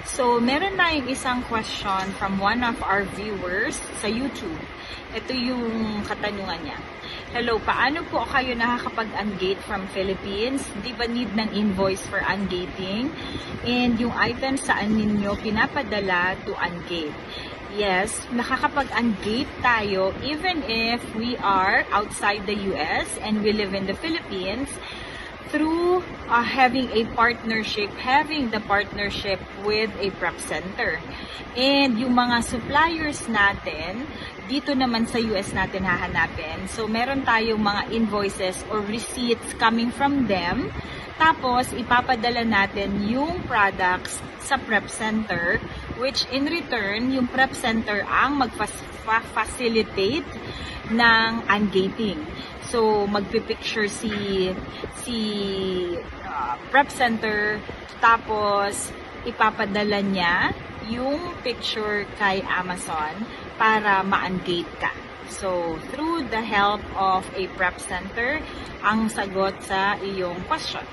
So, meron tayong isang question from one of our viewers sa YouTube. Ito yung katanungan niya. Hello, paano po kayo nakakapag-ungate from Philippines? Di ba need ng invoice for ungating? And yung items saan ninyo pinapadala to ungate? Yes, nakakapag-ungate tayo even if we are outside the US and we live in the Philippines through having the partnership with a prep center. And yung mga suppliers natin, dito naman sa US natin hahanapin. So, meron tayong mga invoices or receipts coming from them. Tapos, ipapadala natin yung products sa prep center, which in return, yung prep center ang mag-facilitate ng ungating. So, magpipicture si prep center, tapos ipapadala niya yung picture kay Amazon para ma-ungate ka. So, through the help of a prep center, ang sagot sa iyong question.